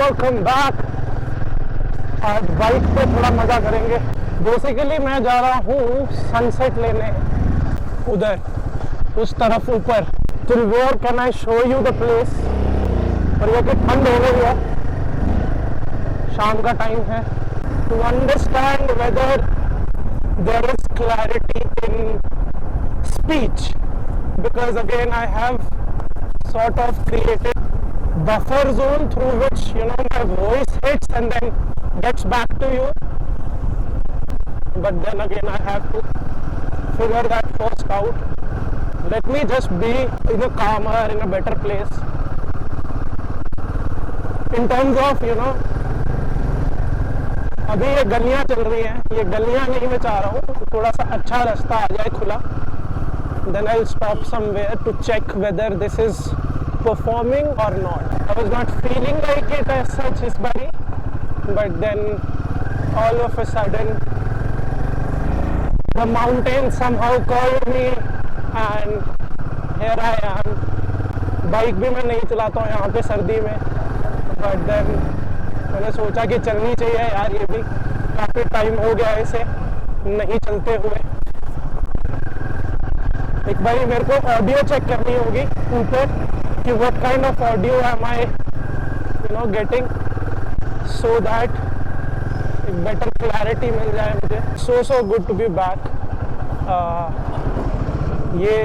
Welcome back. आज bike पे थोड़ा मजा करेंगे। बेसिकली मैं जा रहा हूँ सनसेट लेने, उधर उस तरफ ऊपर। Till where can I show you the place. और ये कि ठंड हो गई है, शाम का टाइम है। To understand whether there is clarity in speech, because again I have sort of created buffer zone through which my voice hits and then gets back to you, but then again I have to figure that first out. Let me just be in a calmer, in a better place in terms of अभी ये गलियां चल रही हैं, ये गलियां नहीं मैं चाह रहा हूँ, थोड़ा सा अच्छा रास्ता आ जाए खुला. Then I'll stop somewhere to check whether this is performing or not. I was not feeling like it as such is bari, but then all of a sudden the mountain somehow called me and here I am. Bike भी मैं नहीं चलाता हूँ यहाँ पे सर्दी में, but then मैंने सोचा कि चलनी चाहिए यार, ये भी काफ़ी टाइम हो गया इसे नहीं चलते हुए. एक बार मेरे को ऑडियो चेक करनी होगी ऊपर कि what kind of audio am I getting, so that एक बेटर क्लैरिटी मिल जाए मुझे. So good to be back. ये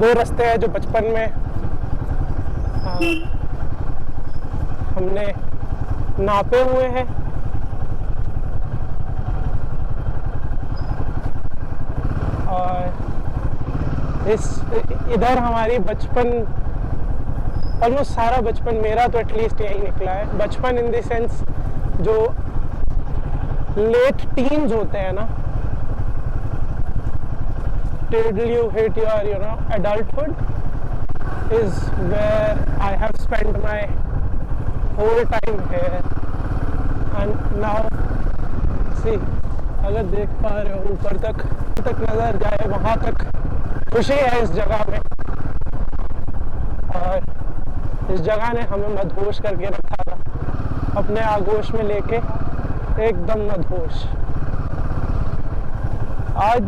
दो रास्ते हैं जो बचपन में हमने नापे हुए हैं. और इधर हमारी बचपन, ऑलमोस्ट सारा बचपन मेरा तो एटलीस्ट यही निकला है. बचपन इन द सेंस जो लेट टीन्स होते हैं ना, till you hit your adulthood is where I have spent my whole time here. And now see, अगर देख पा रहे हो ऊपर तक नजर जाए, वहां तक खुशी है इस जगह में. और इस जगह ने हमें मदहोश करके रखा था, अपने आगोश में लेके एकदम मदहोश. आज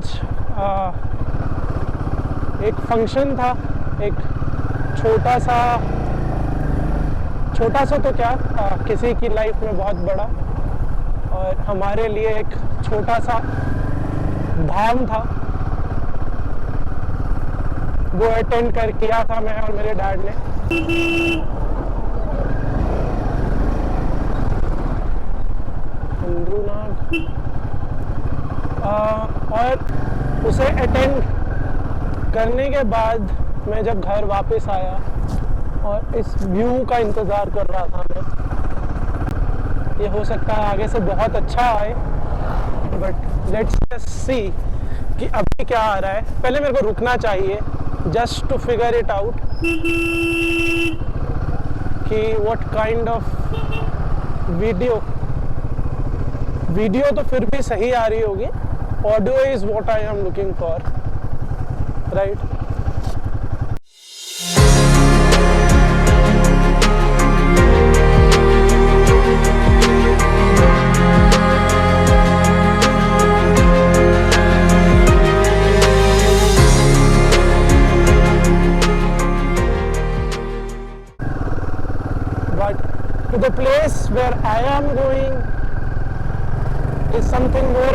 एक फंक्शन था, एक छोटा सा तो क्या, किसी की लाइफ में बहुत बड़ा, और हमारे लिए एक छोटा सा धाम था. वो अटेंड कर किया था मैं और मेरे डैड ने. और उसे अटेंड करने के बाद मैं जब घर वापस आया और इस व्यू का इंतज़ार कर रहा था मैं, ये हो सकता है आगे से बहुत अच्छा आए, बट लेट्स जस्ट सी कि अभी क्या आ रहा है. पहले मेरे को रुकना चाहिए just to figure it out कि व्हाट काइंड ऑफ वीडियो तो फिर भी सही आ रही होगी. Audio is what I am looking for, right. The place where I am going is something more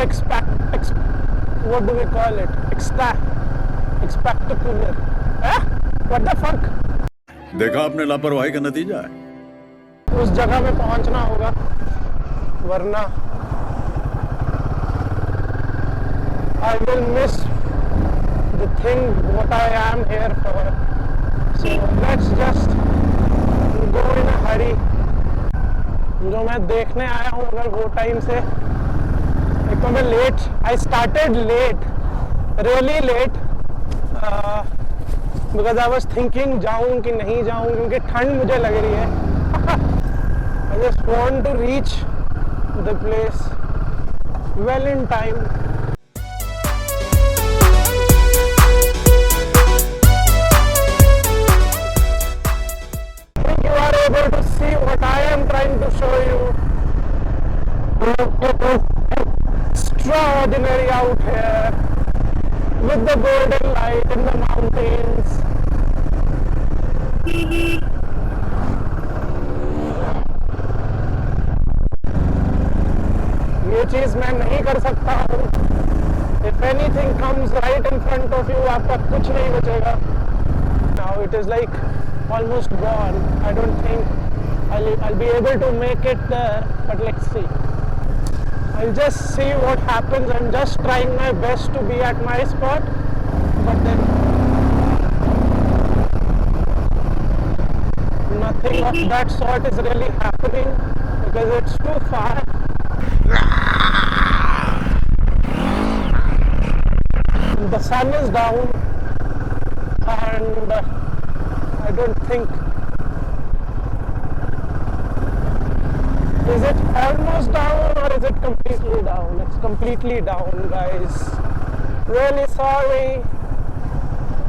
what do we call it? Spectacular. What the fuck? देखा आपने लापरवाही का नतीजा है. उस जगह में पहुंचना होगा, वरना I will miss the thing what I am here for. So let's just go in a hurry. जो मैं देखने आया हूँ, अगर वो टाइम से, एक तो मैं late, I started late, really late, because I was thinking जाऊँ कि नहीं जाऊँ, क्योंकि ठंड मुझे लग रही है. I just want to reach the place well in time. You are out here with the golden light in the mountains. ये चीज मैं नहीं कर सकता हूँ. If anything comes right in front of you, आपका कुछ नहीं बचेगा. Now it is like almost gone. I don't think I'll be able to make it there, but let's see. I'll just see what happens. I'm just trying my best to be at my spot, but then nothing of that sort is really happening because it's too far. The sun is down and I don't think, is it almost down or is it completely down? It's completely down, guys. Really sorry,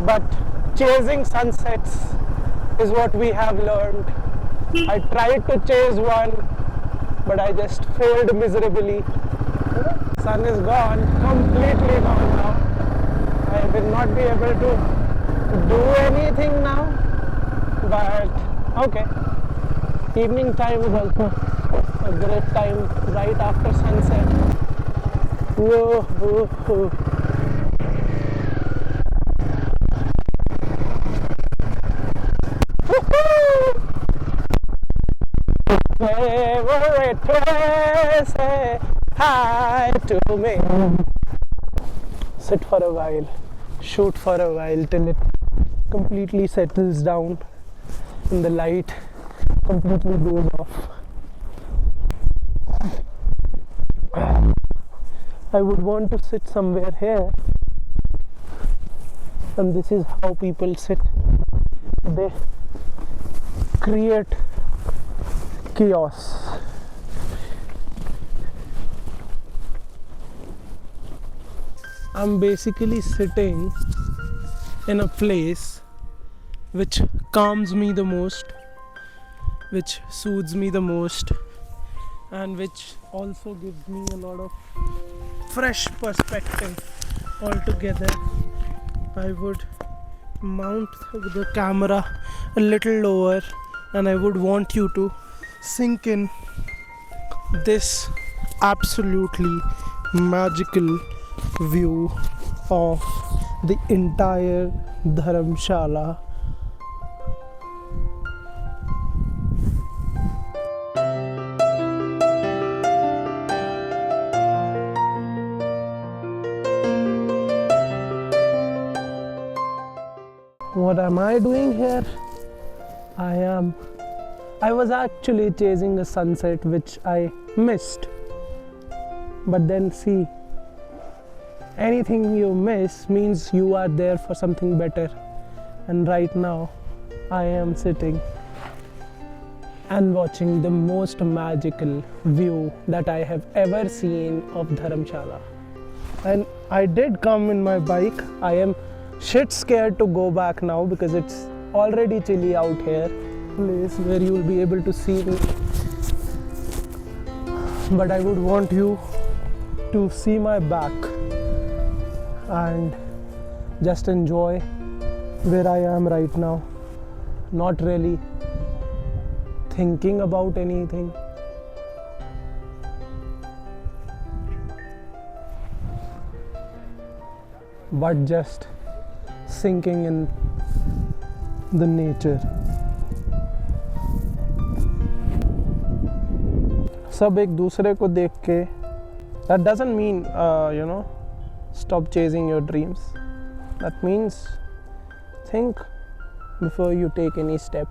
but chasing sunsets is what we have learned. I tried to chase one, but I just failed miserably. Sun is gone, completely gone now. I will not be able to do anything now, but okay. Evening time is also a great time right after sunset. Whoa, whoa, whoa. Favorite place, say hi to me. Sit for a while, shoot for a while till it completely settles down and the light completely goes off. I would want to sit somewhere here, and this is how people sit. They create chaos. I'm basically sitting in a place which calms me the most, which soothes me the most, and which also gives me a lot of fresh perspective altogether. I would mount the camera a little lower and I would want you to sink in this absolutely magical view of the entire Dharamshala. What am I doing here? I was actually chasing a sunset which I missed. But then see, anything you miss means you are there for something better. And right now, I am sitting and watching the most magical view that I have ever seen of Dharamshala. And I did come in my bike. I am shit scared to go back now because it's already chilly out here. Place where you will be able to see me. But I would want you to see my back and just enjoy where I am right now. Not really thinking about anything. But just sinking in the nature. सब एक दूसरे को देख के, that doesn't mean stop chasing your dreams. That means think before you take any step.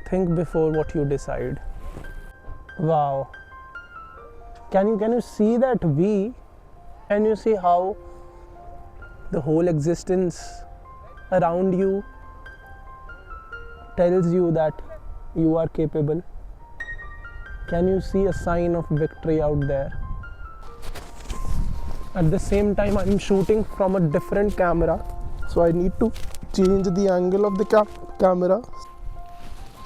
Think before what you decide. Wow. Can you see that V? Can you see how the whole existence around you tells you that you are capable? Can you see a sign of victory out there? At the same time, I'm shooting from a different camera, so I need to change the angle of the camera.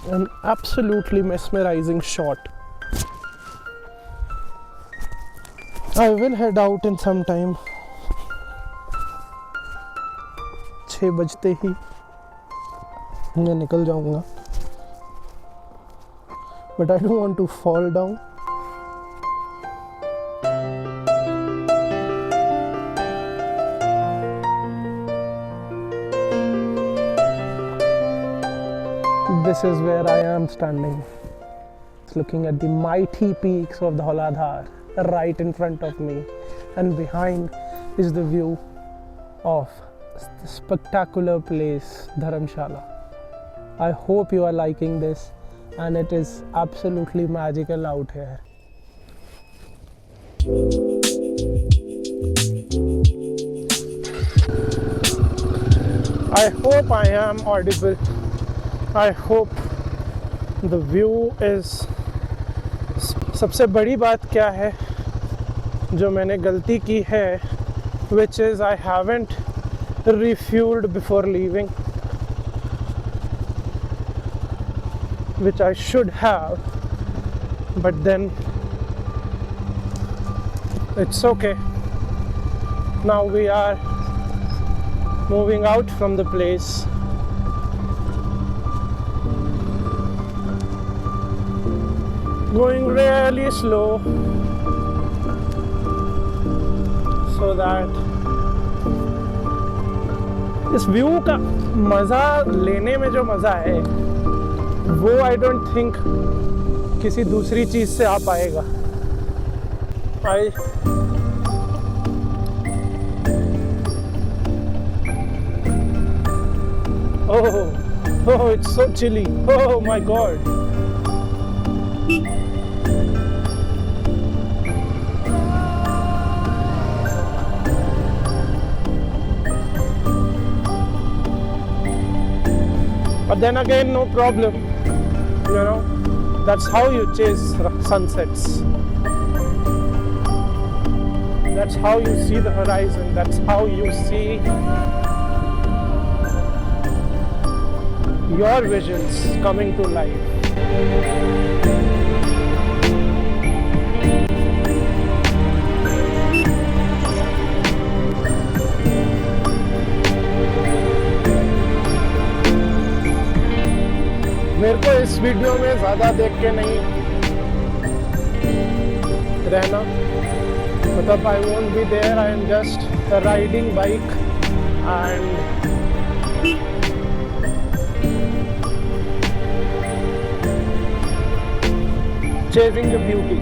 An absolutely mesmerizing shot. I will head out in some time. 6 बजते ही मैं निकल जाऊंगा. But I don't want to fall down. This is where I am standing, looking at the mighty peaks of Dhauladhar right in front of me, and behind is the view of the spectacular place Dharamshala. I hope you are liking this, and it is absolutely magical out here. I hope I am audible. I hope the view is. सबसे बड़ी बात क्या है जो मैंने गलती की है, which is I haven't refueled before leaving, which I should have, but then it's okay. Now we are moving out from the place. Going really slow so that इस व्यू का मज़ा लेने में जो मज़ा है वो I don't think किसी दूसरी चीज़ से आ पाएगा. Oh, it's so chilly. Oh my God. But then again, no problem. You know, that's how you chase sunsets. That's how you see the horizon. That's how you see your visions coming to life. मेरे को इस video में ज़्यादा देख के नहीं रहना, मतलब I won't be there. I am just riding bike and chasing the beauty.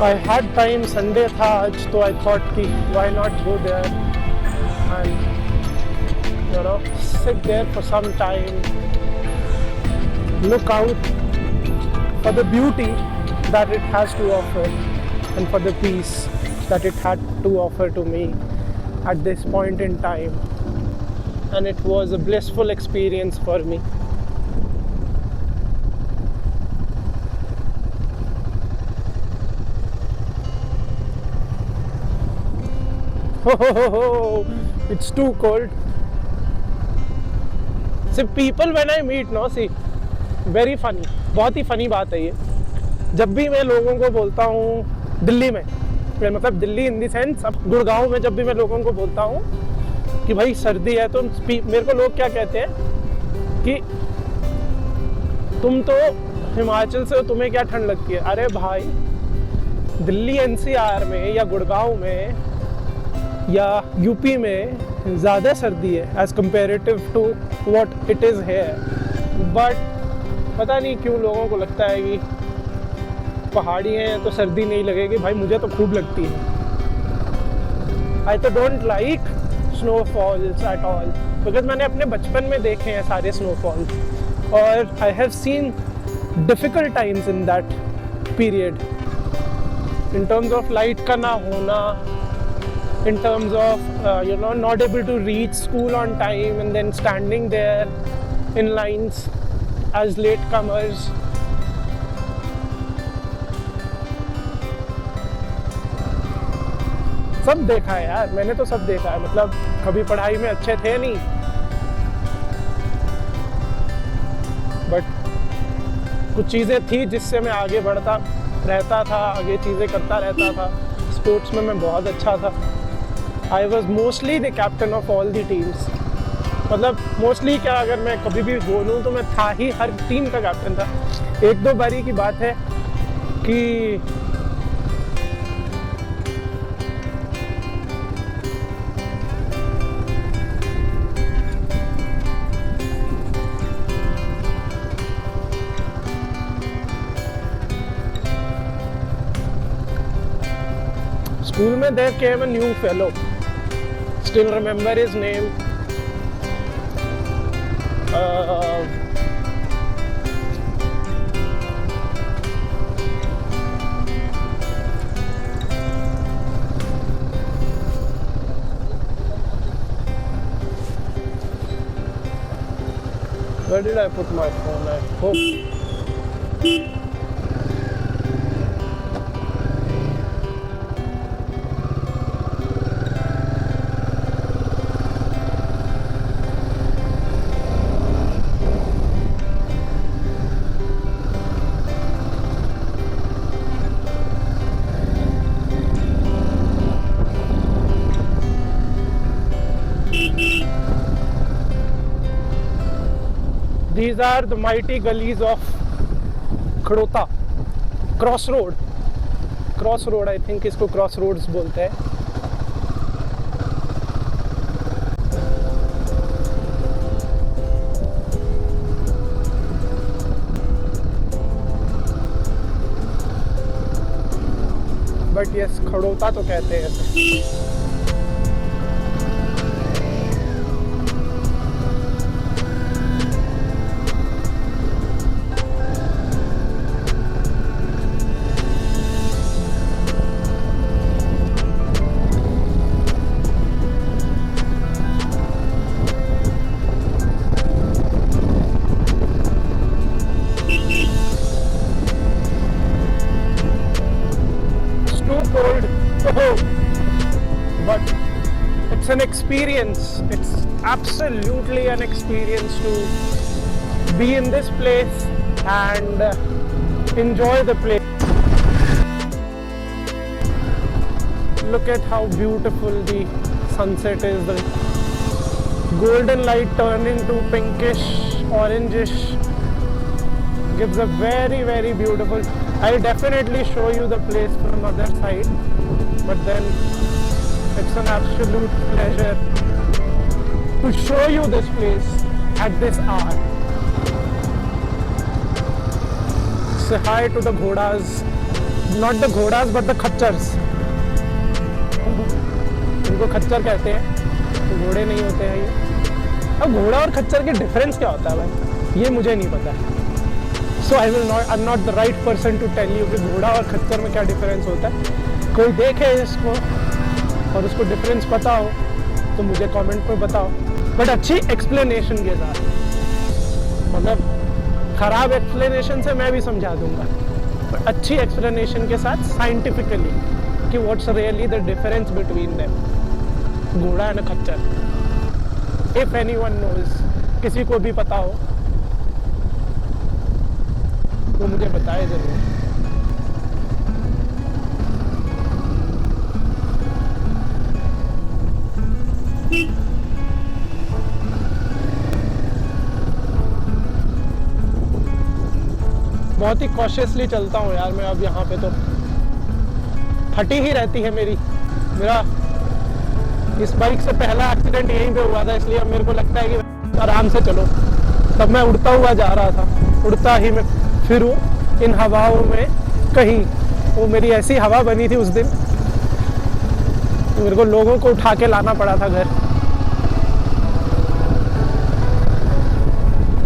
I had time, Sunday था आज, तो I thought कि why not go there and you know sit there for some time, look out for the beauty that it has to offer and for the peace that it had to offer to me at this point in time, and it was a blissful experience for me. Oh, it's too cold. See, people when I meet, no, see, very funny. बहुत ही funny बात है ये. जब भी मैं लोगों को बोलता हूँ दिल्ली में, मतलब दिल्ली इन दी सेंस, अब गुड़गांव में जब भी मैं लोगों को बोलता हूँ कि भाई सर्दी है, तो मेरे को लोग क्या कहते हैं कि तुम तो हिमाचल से हो, तुम्हें क्या ठंड लगती है. अरे भाई, दिल्ली एनसीआर में या गुड़गांव में या यूपी में ज़्यादा सर्दी है as comparative to what it is here. But पता नहीं क्यों लोगों को लगता है कि पहाड़ी हैं तो सर्दी नहीं लगेगी. भाई मुझे तो खूब लगती है. आई तो don't like snowfalls at all, because मैंने अपने बचपन में देखे हैं सारे स्नोफॉल्स, और I have seen difficult times in that period in terms of light का ना होना, in terms of not able to reach school on time and then standing there in lines as latecomers. सब देखा है यार, मैंने तो सब देखा है, मतलब कभी पढ़ाई में अच्छे थे नहीं, बट कुछ चीज़ें थी जिससे मैं आगे बढ़ता रहता था, आगे चीज़ें करता रहता था। स्पोर्ट्स में मैं बहुत अच्छा था। I was mostly the captain of all the teams, मतलब मोस्टली क्या, अगर मैं कभी भी बोलूँ तो मैं था ही, हर टीम का कैप्टन था। एक दो बारी की बात है कि स्कूल में there came a new fellow, still remember his name, where did I put my phone? I hope. These are the mighty gullies of Khadota, crossroad, crossroad I think इसको क्रॉसरोड्स बोलते हैं। बट यस, खड़ोता तो कहते हैं इसे। But it's an experience. It's absolutely an experience to be in this place and enjoy the place. Look at how beautiful the sunset is. The golden light turning to pinkish, orangish gives a very, very beautiful. I'll definitely show you the place from other side, but then it's an absolute pleasure to show you this place at this hour. Say hi to the ghodas, not the ghodas but the खच्चर्स। इनको खच्चर कहते हैं, तो घोड़े नहीं होते हैं ये। अब घोड़ा और खच्चर के डिफरेंस क्या होता है भाई, ये मुझे नहीं पता है। So I'm not the right person to tell you कि घोड़ा और खच्चर में क्या डिफरेंस होता है। कोई देखे इसको और उसको डिफरेंस पता हो तो मुझे कमेंट में बताओ, बट अच्छी एक्सप्लेनेशन के साथ। मतलब खराब एक्सप्लेनेशन से मैं भी समझा दूंगा, बट अच्छी एक्सप्लेनेशन के साथ साइंटिफिकली कि what's really the difference between them, घोड़ा एंड खच्चर। इफ एनीवन नोज, किसी को भी पता हो तो मुझे बताए जरूर। बहुत ही कॉशियसली चलता हूँ यार मैं अब यहाँ पे, तो फटी ही रहती है मेरा इस बाइक से पहला एक्सीडेंट यहीं पे हुआ था, इसलिए अब मेरे को लगता है कि आराम से चलो। तब मैं उड़ता हुआ जा रहा था, उड़ता ही मैं फिरूं इन हवाओं में कहीं। वो मेरी ऐसी हवा बनी थी उस दिन, मेरे को लोगों को उठा के लाना पड़ा था घर।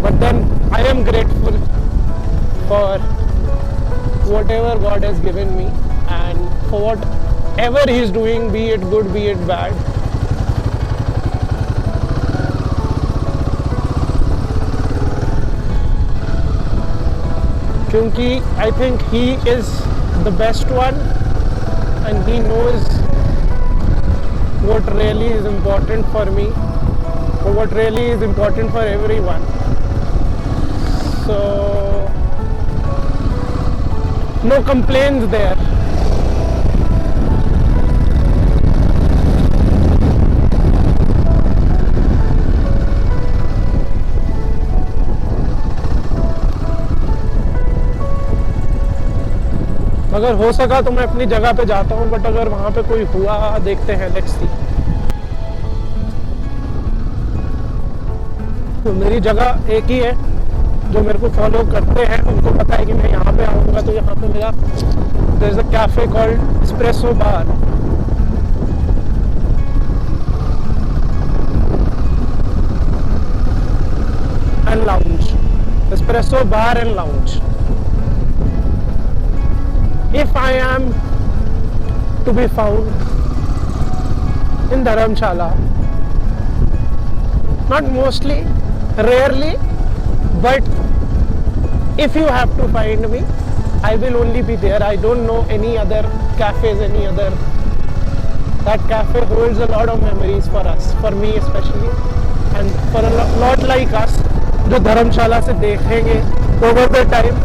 But then I am grateful for whatever God has given me and for whatever he's doing, be it good, be it bad. क्योंकि I think he is the best one and he knows what really is important for me or what really is important for everyone. So no complaints there. अगर हो सका तो मैं अपनी जगह पे जाता हूँ, बट अगर वहाँ पे कोई हुआ देखते हैं, लेट्स सी। तो मेरी जगह एक ही है, जो मेरे को फॉलो करते हैं उनको पता है कि मैं यहाँ पे आऊँगा तो यहाँ पे मेरा there is a cafe called espresso bar. And lounge, espresso bar and lounge. If I am to be found in Dharamshala, not mostly, rarely, but if you have to find me, I will only be there. I don't know any other cafes, any other. That cafe holds a lot of memories for us, for me especially, and for a lot like us, जो धर्मशाला से देखेंगे over the time.